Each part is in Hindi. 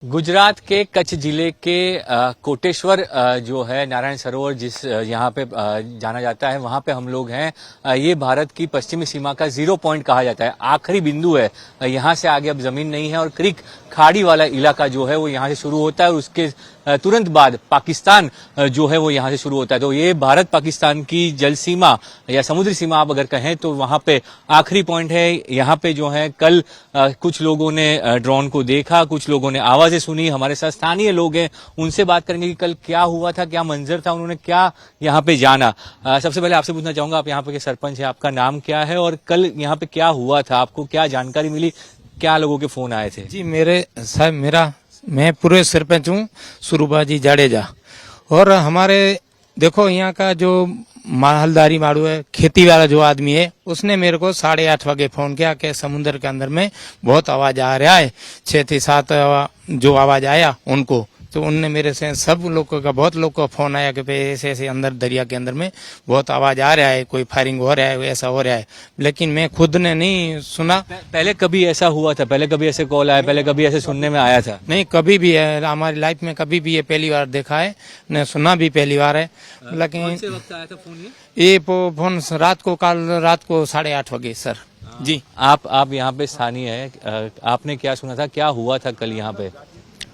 गुजरात के कच्छ जिले के कोटेश्वर जो है नारायण सरोवर जिस यहाँ पे जाना जाता है वहाँ पे हम लोग हैं। ये भारत की पश्चिमी सीमा का 0 पॉइंट कहा जाता है, आखिरी बिंदु है। यहाँ से आगे अब जमीन नहीं है और क्रीक खाड़ी वाला इलाका जो है वो यहाँ से शुरू होता है और उसके तुरंत बाद पाकिस्तान जो है वो यहाँ से शुरू होता है। तो ये भारत पाकिस्तान की जल सीमा या समुद्री सीमा आप अगर कहें तो वहाँ पे आखिरी पॉइंट है। यहाँ पे जो है कल कुछ लोगों ने ड्रोन को देखा, कुछ लोगों ने आवाजें सुनी। हमारे साथ स्थानीय लोग हैं, उनसे बात करेंगे कि कल क्या हुआ था, क्या मंजर था, उन्होंने क्या यहाँ पे जाना। सबसे पहले आपसे पूछना चाहूंगा, आप यहाँ पे के सरपंच है, आपका नाम क्या है और कल यहाँ पे क्या हुआ था, आपको क्या जानकारी मिली, क्या लोगों के फोन आए थे? जी मैं पूरे सरपंच हूँ सुरुबाजी जाडेजा। और हमारे देखो यहाँ का जो मालदारी माड़ू है, खेती वाला जो आदमी है, उसने मेरे को 8:30 बजे फोन किया कि समुद्र के अंदर में बहुत आवाज आ रहा है। 6 से 7 जो आवाज आया उनको, तो उनने मेरे से सब लोगों का बहुत लोग का फोन आया कि ऐसे ऐसे अंदर दरिया के अंदर में बहुत आवाज आ रहा है, कोई फायरिंग हो रहा है, ऐसा हो रहा है। लेकिन मैं खुद ने नहीं सुना। पहले कभी ऐसा हुआ था? पहले कभी ऐसे कॉल आया? पहले कभी ऐसे सुनने में आया था? नहीं, कभी भी है हमारी लाइफ में, कभी भी ये पहली बार देखा है, न सुना भी पहली बार है। लेकिन कौन से वक्त आया था फोन? ये फोन कल रात को 8:30 बजे सर। जी, आप यहाँ पे स्थानीय है, आपने क्या सुना था, क्या हुआ था कल यहाँ पे?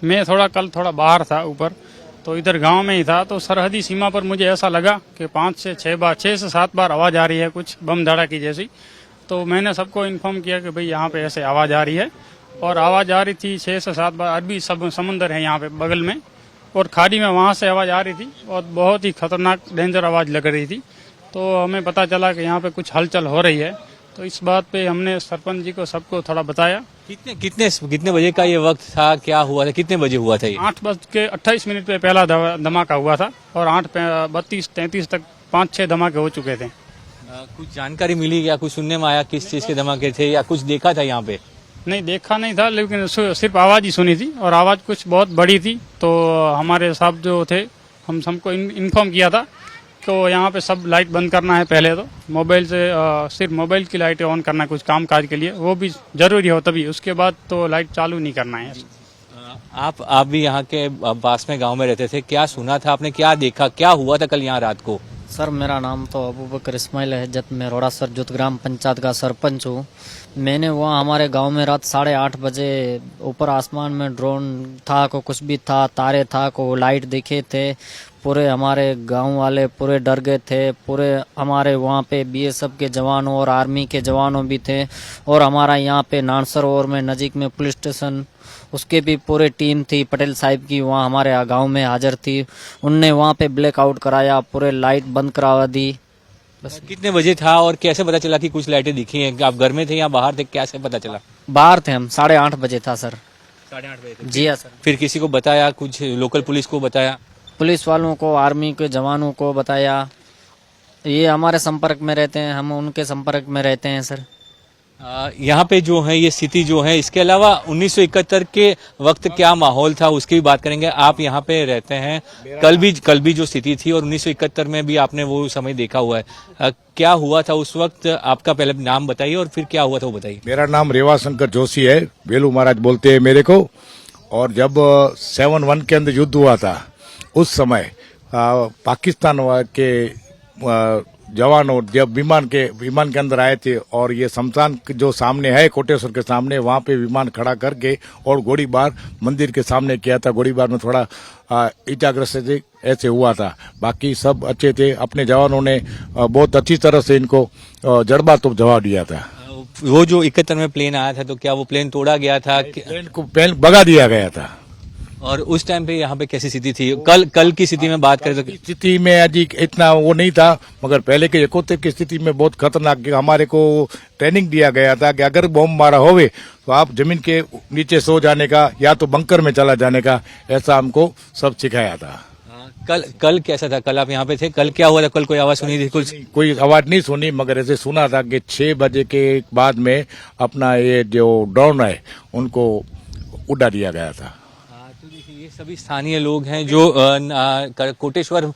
मैं कल थोड़ा बाहर था ऊपर, तो इधर गांव में ही था। तो सरहदी सीमा पर मुझे ऐसा लगा कि 5 से 7 बार आवाज़ आ रही है, कुछ बम धड़ाकी जैसी। तो मैंने सबको इन्फॉर्म किया कि भाई यहाँ पे ऐसे आवाज़ आ रही है। और आवाज़ आ रही थी 6 से 7 बार। अरबी समुंदर है यहाँ पे बगल में, और खाड़ी में वहाँ से आवाज़ आ रही थी और बहुत ही खतरनाक डेंजर आवाज़ लग रही थी। तो हमें पता चला कि यहाँ पे कुछ हलचल हो रही है। तो इस बात पे हमने सरपंच जी को सबको थोड़ा बताया। कितने बजे का ये वक्त था, क्या हुआ था, कितने बजे हुआ था ये? 8:28 पे पहला धमाका हुआ था और 8:32-33 तक 5-6 धमाके हो चुके थे। कुछ जानकारी मिली या कुछ सुनने में आया किस चीज के धमाके थे, या कुछ देखा था यहाँ पे? नहीं, देखा नहीं था, लेकिन सिर्फ आवाज ही सुनी थी और आवाज कुछ बहुत बड़ी थी। तो हमारे साहब जो थे, हम सबको इन्फॉर्म किया था तो यहाँ पे सब लाइट बंद करना है। पहले तो मोबाइल से सिर्फ मोबाइल की लाइटें ऑन करना है कुछ काम काज के लिए, वो भी जरूरी हो तभी, उसके बाद तो लाइट चालू नहीं करना है। आप भी यहाँ के पास में गांव में रहते थे, क्या सुना था आपने, क्या देखा, क्या हुआ था कल यहाँ रात को? सर, मेरा नाम तो अबू बकर इस्माइल है, मैं रोड़ासर जुत ग्राम पंचायत का सरपंच हूँ। मैंने वहाँ हमारे गांव में रात 8:30 बजे ऊपर आसमान में ड्रोन था, को कुछ भी था, तारे था, को लाइट दिखे थे। पूरे हमारे गांव वाले पूरे डर गए थे। पूरे हमारे वहाँ पे बीएसएफ के जवानों और आर्मी के जवानों भी थे। और हमारा यहाँ पे नानसरोवर में नज़दीक में पुलिस स्टेशन, उसके भी पूरे टीम थी, पटेल साहिब की वहाँ हमारे गांव में हाजिर थी। उनने वहाँ पे ब्लैकआउट कराया, पूरे लाइट बंद करवा दी। बस। कितने बजे था और कैसे पता चला कि कुछ लाइटें दिखी हैं? आप घर में थे या बाहर थे, कैसे पता चला? बाहर थे हम, 8:30 बजे था सर। 8:30 बजे? जी हाँ सर। फिर किसी को बताया, कुछ लोकल पुलिस को बताया? पुलिस वालों को, आर्मी के जवानों को बताया। ये हमारे संपर्क में रहते हैं, हम उनके संपर्क में रहते हैं सर। यहाँ पे जो है ये स्थिति जो है, इसके अलावा 1971 के वक्त क्या माहौल था उसकी भी बात करेंगे। आप यहाँ पे रहते हैं, कल भी जो स्थिति थी और 1971 में भी आपने वो समय देखा हुआ है, क्या हुआ था उस वक्त? आपका पहले नाम बताइए और फिर क्या हुआ था वो बताइए। मेरा नाम रेवा शंकर जोशी है, वेलू महाराज बोलते हैं मेरे को। और जब 7-1 के अंदर युद्ध हुआ था उस समय पाकिस्तान के जवानों जब विमान के अंदर आए थे और ये शमशान जो सामने है कोटेश्वर के सामने, वहाँ पे विमान खड़ा करके और गोलीबार मंदिर के सामने किया था। गोलीबार में थोड़ा इजाग्रस्त ऐसे हुआ था, बाकी सब अच्छे थे। अपने जवानों ने बहुत अच्छी तरह से इनको जड़बा तो जवाब दिया था। वो जो 71 में प्लेन आया था तो क्या वो प्लेन तोड़ा गया था? प्लेन भगा दिया गया था। और उस टाइम पे यहाँ पे कैसी स्थिति थी? कल की स्थिति में बात करें तो स्थिति में अजी इतना वो नहीं था, मगर पहले के 71 की स्थिति में बहुत खतरनाक। हमारे को ट्रेनिंग दिया गया था कि अगर बम मारा होवे तो आप जमीन के नीचे सो जाने का या तो बंकर में चला जाने का, ऐसा हमको सब सिखाया था। कल कैसा था? कल आप यहाँ पे थे, कल क्या हुआ था? कल कोई आवाज सुनी थी? कोई आवाज नहीं सुनी, मगर ऐसे सुना था कि 6 बजे के बाद में अपना ये जो ड्रोन है उनको उड़ा दिया गया था। देखिए ये सभी स्थानीय लोग हैं जो कोटेश्वर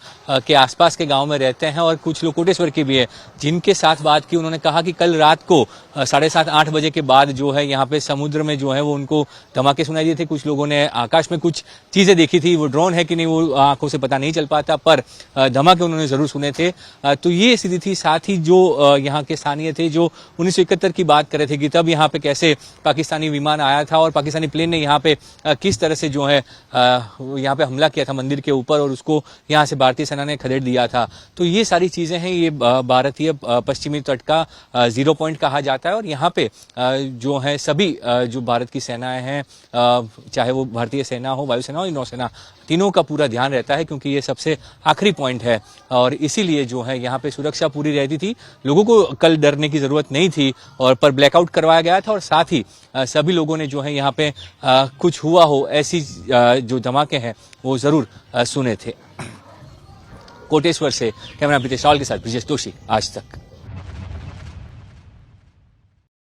के आसपास के गांव में रहते हैं और कुछ लोग कोटेश्वर के भी हैं, जिनके साथ बात की। उन्होंने कहा कि कल रात को 7:30-8 बजे के बाद जो है यहाँ पे समुद्र में जो है वो उनको धमाके सुनाई दिए थे। कुछ लोगों ने आकाश में कुछ चीजें देखी थी, वो ड्रोन है कि नहीं वो आंखों से पता नहीं चल पाता, पर धमाके उन्होंने जरूर सुने थे। तो ये स्थिति थी। साथ ही जो यहाँ के स्थानीय थे जो 1971 की बात कर रहे थे कि तब यहाँ पे कैसे पाकिस्तानी विमान आया था और पाकिस्तानी प्लेन ने यहाँ पे किस तरह से जो है यहाँ पे हमला किया था मंदिर के ऊपर और उसको यहाँ से भारतीय सेना ने खदेड़ दिया था। तो ये सारी चीजें हैं। ये भारतीय पश्चिमी तट का 0 पॉइंट कहा जाता है और यहाँ पे जो है सभी जो भारत की सेनाएं हैं, चाहे वो भारतीय सेना हो, वायुसेना हो या नौसेना, तीनों का पूरा ध्यान रहता है क्योंकि ये सबसे आखिरी पॉइंट है और इसीलिए जो है यहाँ पे सुरक्षा पूरी रहती थी। लोगों को कल डरने की जरूरत नहीं थी और पर ब्लैकआउट करवाया गया था और साथ ही सभी लोगों ने जो है यहाँ पे कुछ हुआ हो ऐसी जो धमाके हैं वो जरूर सुने थे। कोटेश्वर से कैमरा प्रीतेश रावल के साथ ब्रिजेश दोषी, आज तक।